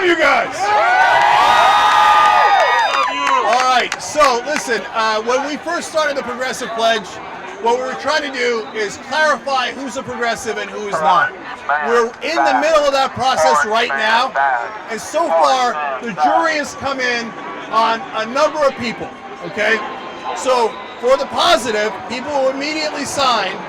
love you guys. All right, so listen, when we first started the Progressive Pledge, what we were trying to do is clarify who's a progressive and who is not. We're in the middle of that process right now, and so far, the jury has come in on a number of people, okay? So, for the positive, people who immediately signed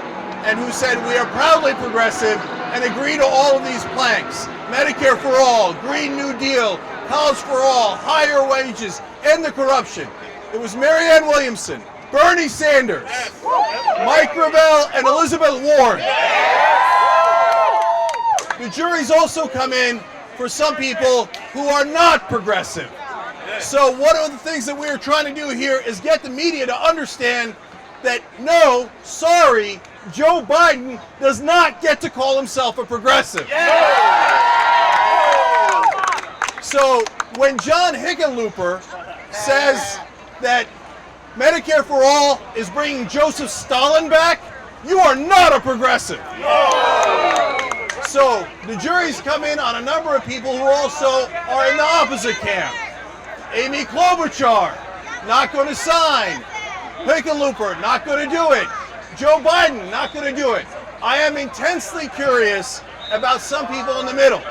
and who said we are proudly progressive and agree to all of these planks. Medicare for all, Green New Deal, college for all, higher wages, end the corruption. It was Marianne Williamson, Bernie Sanders, Mike Gravel, and Elizabeth Warren. The jury's also come in for some people who are not progressive. So one of the things that we're trying to do here is get the media to understand that no, sorry, Joe Biden does not get to call himself a progressive. So when John Hickenlooper says that Medicare for all is bringing Joseph Stalin back, you are not a progressive. So the jury's come in on a number of people who also are in the opposite camp. Amy Klobuchar, not going to sign. Hickenlooper, not going to do it. Joe Biden, not going to do it. I am intensely curious about some people in the middle.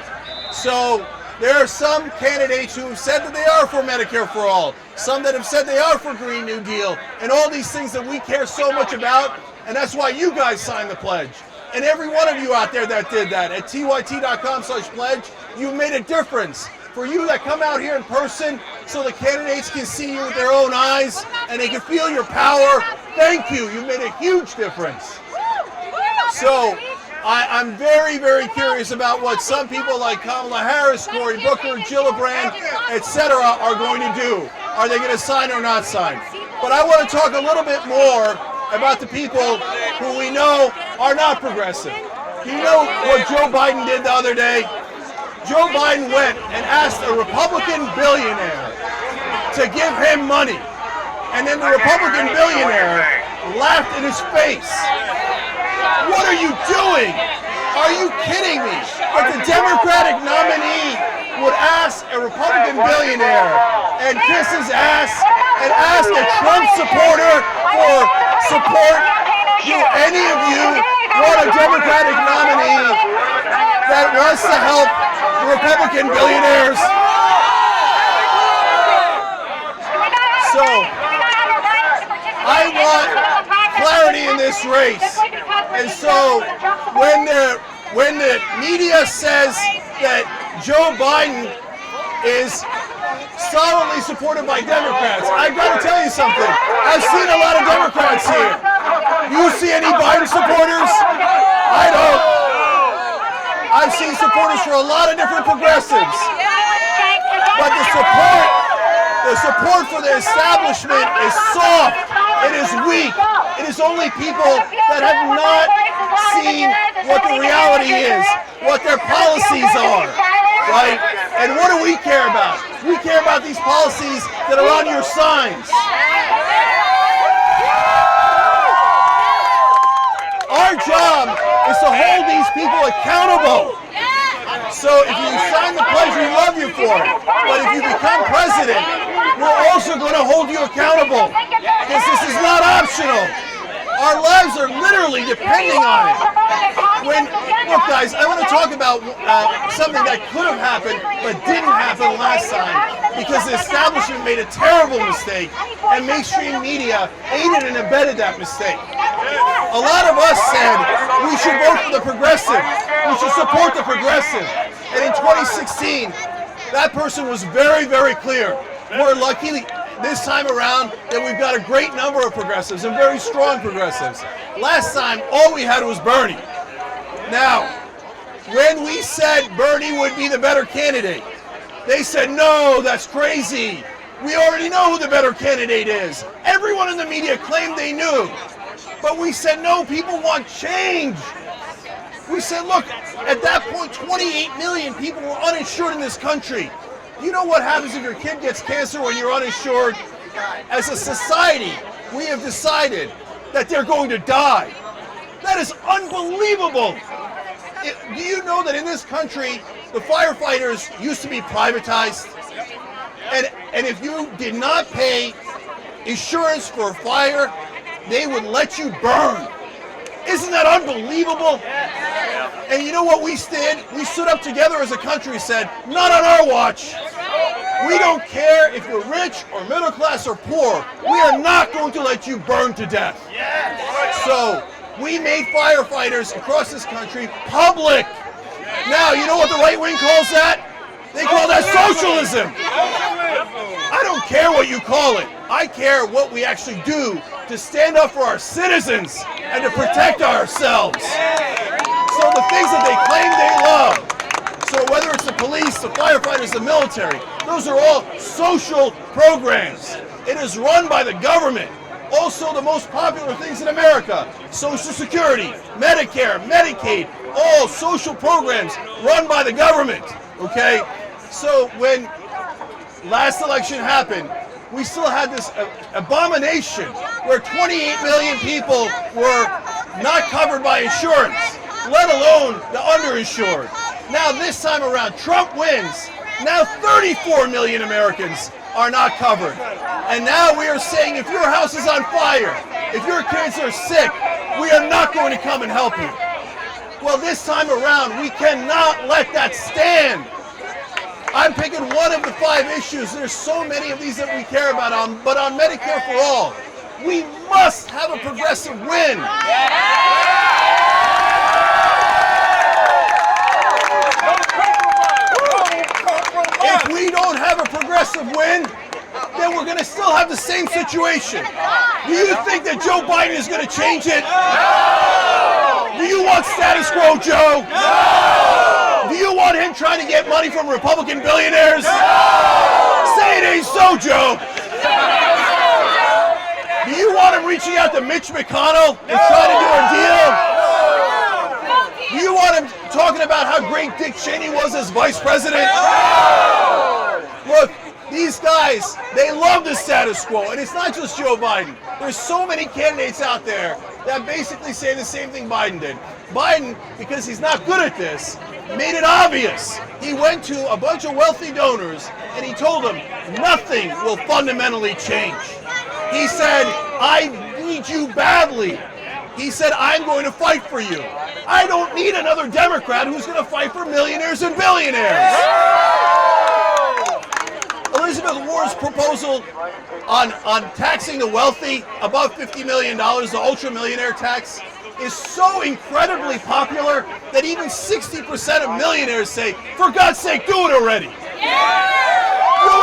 So there are some candidates who have said that they are for Medicare for all, some that have said they are for Green New Deal, and all these things that we care so much about, and that's why you guys signed the pledge. And every one of you out there that did that, at tyt.com/pledge, you've made a difference. For you that come out here in person so the candidates can see you with their own eyes and they can feel your power, thank you. You've made a huge difference. So I'm very, very curious about what some people like Kamala Harris, Cory Booker, Gillibrand, etc. are going to do. Are they going to sign or not sign? But I want to talk a little bit more about the people who we know are not progressive. Do you know what Joe Biden did the other day? Joe Biden went and asked a Republican billionaire to give him money. And then the Republican billionaire laughed in his face. What are you doing? Are you kidding me? That the Democratic nominee would ask a Republican billionaire and kiss his ass and ask a Trump supporter for support? Do any of you want a Democratic nominee that wants to help Republican billionaires? So, I want clarity in this race. And so, when the media says that Joe Biden is solidly supported by Democrats, I've got to tell you something. I've seen a lot of Democrats here. You see any Biden supporters? I don't. I've seen supporters for a lot of different progressives. But the support for the establishment is soft. It is weak. It is only people that have not seen what the reality is, what their policies are, right? And what do we care about? We care about these policies that are on your signs. Our job is to hold these people accountable. So if you sign the pledge, we love you for it. But if you become president, we're also going to hold you accountable. Because this is not optional. Our lives are literally depending on it. Look, guys, I want to talk about something that could have happened but didn't happen last time because the establishment made a terrible mistake and mainstream media aided and abetted that mistake. A lot of us said we should vote for the progressive. We should support the progressive. And in 2016, that person was very, very clear. We're lucky this time around that we've got a great number of progressives and very strong progressives. Last time, all we had was Bernie. Now, when we said Bernie would be the better candidate, they said, no, that's crazy. We already know who the better candidate is. Everyone in the media claimed they knew. But we said, no, people want change. We said, look, at that point, 28 million people were uninsured in this country. You know what happens if your kid gets cancer when you're uninsured? As a society, we have decided that they're going to die. That is unbelievable. Do you know that in this country, The firefighters used to be privatized, and if you did not pay insurance for a fire, they would let you burn. Isn't that unbelievable? And you know what we did? We stood up together as a country and said, not on our watch. We don't care if you're rich or middle class or poor. We are not going to let you burn to death. So we made firefighters across this country public. Now, you know what the right wing calls that? They call that socialism. I don't care what you call it. I care what we actually do to stand up for our citizens and to protect ourselves. So the things that they claim they love, so whether it's the police, the firefighters, the military, those are all social programs. It is run by the government. Also the most popular things in America, Social Security, Medicare, Medicaid, all social programs run by the government, okay? So when last election happened, we still had this abomination where 28 million people were not covered by insurance, let alone the underinsured. Now this time around, Trump wins. Now 34 million Americans are not covered. And now we are saying if your house is on fire, if your kids are sick, we are not going to come and help you. Well, this time around, we cannot let that stand. I'm picking one of the 5 issues. There's so many of these that we care about, but on Medicare for All, we must have a progressive win. If we don't have a progressive win, then we're going to still have the same situation. Do you think that Joe Biden is going to change it? No! Do you want status quo, Joe? No! Do you want him trying to get money from Republican billionaires? No! Say it ain't so, Joe. Do you want him reaching out to Mitch McConnell and trying to do a deal? Do you want him talking about how great Dick Cheney was as vice president? Look, these guys, they love the status quo, and it's not just Joe Biden. There's so many candidates out there that basically say the same thing Biden did. Biden, because he's not good at this, made it obvious. He went to a bunch of wealthy donors, and he told them nothing will fundamentally change. He said, I need you badly. He said, I'm going to fight for you. I don't need another Democrat who's going to fight for millionaires and billionaires. Elizabeth Warren's proposal on taxing the wealthy above $50 million, the ultra-millionaire tax, is so incredibly popular that even 60% of millionaires say, for God's sake, do it already. Do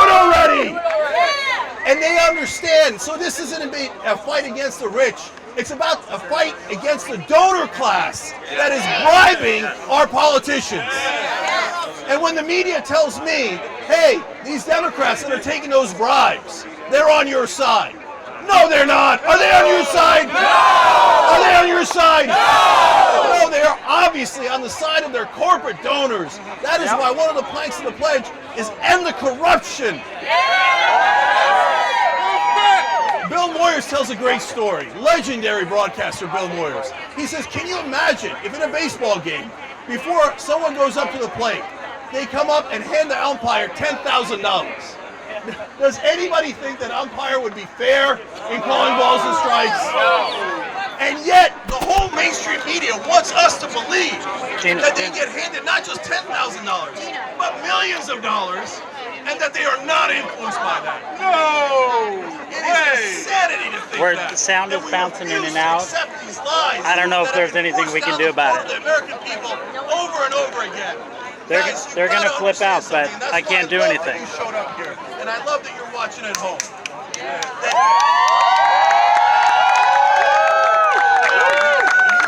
it already. And they understand. So this isn't a fight against the rich. It's about a fight against the donor class that is bribing our politicians. And when the media tells me, hey, these Democrats that are taking those bribes, they're on your side. No, they're not. Are they on your side? No! Are they on your side? No! No, they are obviously on the side of their corporate donors. That is why one of the planks of the pledge is end the corruption. Bill Moyers tells a great story. Legendary broadcaster Bill Moyers. He says, can you imagine if in a baseball game, before someone goes up to the plate, they come up and hand the umpire $10,000. Does anybody think that umpire would be fair in calling balls and strikes? And yet, the whole mainstream media wants us to believe that they get handed not just $10,000, but millions of dollars, and that they are not influenced by that. No! It is insanity to think Where that. the sound is bouncing in and out. I don't know if there's anything we can do about it. The American people over and over again. They're going to flip out, but I can't do anything. You showed up here, and I love that you're watching at home.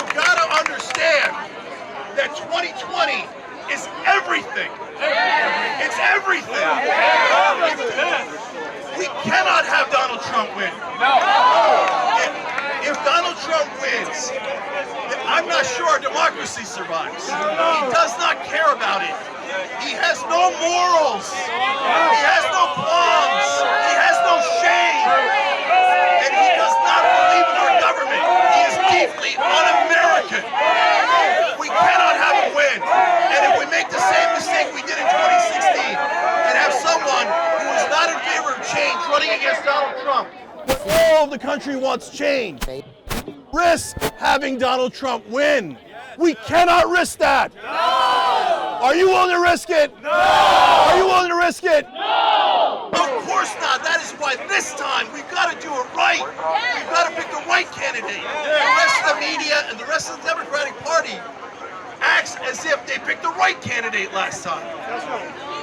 You've got to understand that 2020 is everything. It's everything. We cannot have Donald Trump win. If Donald Trump wins, I'm not sure our democracy survives. He does not care about it. He has no morals. He has no qualms. He has no shame. And he does not believe in our government. He is deeply un-American. We cannot have him win. And if we make the same mistake we the country wants change. Risk having Donald Trump win. We cannot risk that. No! Are you willing to risk it? No! Are you willing to risk it? No! Of course not. That is why this time we've got to do it right. We've got to pick the right candidate. The rest of the media and the rest of the Democratic Party acts as if they picked the right candidate last time.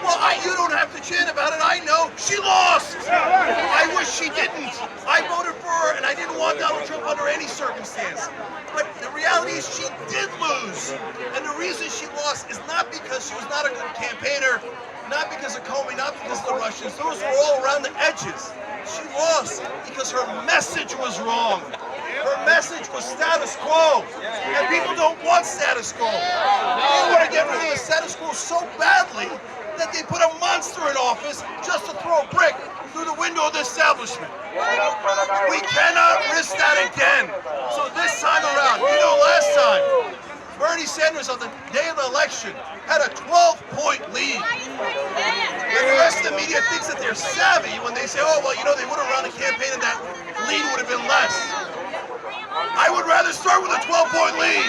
Well, you don't have to chant about it. I know. She lost. I wish she didn't. I voted for her, and I didn't want Donald Trump under any circumstance. But the reality is she did lose. And the reason she lost is not because she was not a good campaigner, not because of Comey, not because of the Russians. Those were all around the edges. She lost because her message was wrong. Her message was status quo, and people don't want status quo. They want to get rid of the status quo so badly that they put a monster in office just to throw a brick through the window of the establishment. We cannot risk that again. So this time around, last time, Bernie Sanders on the day of the election had a 12-point lead. And the rest of the media thinks that they're savvy when they say, oh, well, they would have run a campaign and that lead would have been less. I would rather start with a 12-point lead.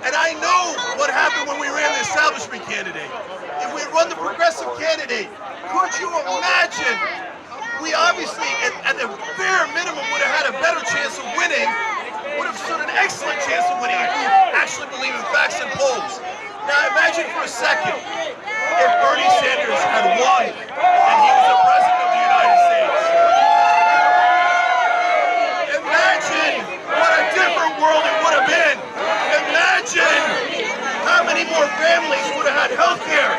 And I know what happened when we ran the establishment candidate. If we had run the progressive candidate, could you imagine? We obviously, at the bare minimum, would have had a better chance of winning, would have stood an excellent chance of winning if you actually believe in facts and polls. Now imagine for a second if Bernie Sanders had won and he was the president of the United States. Imagine what a different world it would have been. Imagine how many more families would have had health care.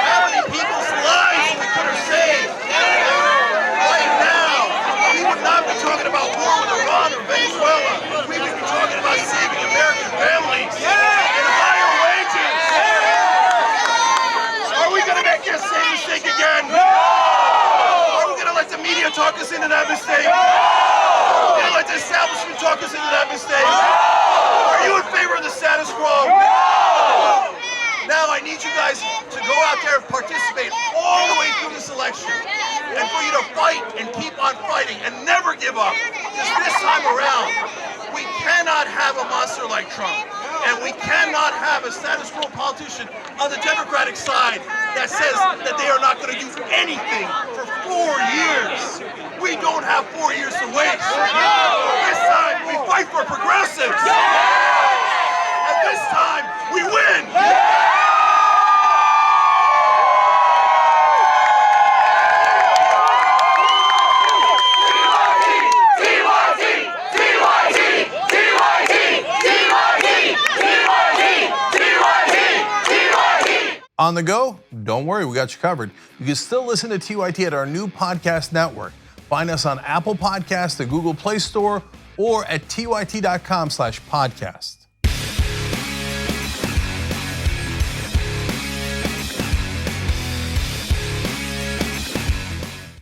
How many people's lives we could have saved. Right now, we would not be talking about war with Iran or Venezuela. We would be talking about saving American families and higher wages. Are we going to make the same mistake again? Are we going to let the media talk us into that mistake? Are we going to let the establishment talk us into that mistake? Are you in favor of the status quo? Now I need you guys to go out there and participate all the way through this election. And for you to fight and keep on fighting and never give up. Because this time around, we cannot have a monster like Trump. And we cannot have a status quo politician on the Democratic side that says that they are not going to do anything for 4 years. We don't have 4 years to waste. This time, we fight for progressives. And this time, we win. On the go? Don't worry, we got you covered. You can still listen to TYT at our new podcast network. Find us on Apple Podcasts, the Google Play Store, or at tyt.com/podcast.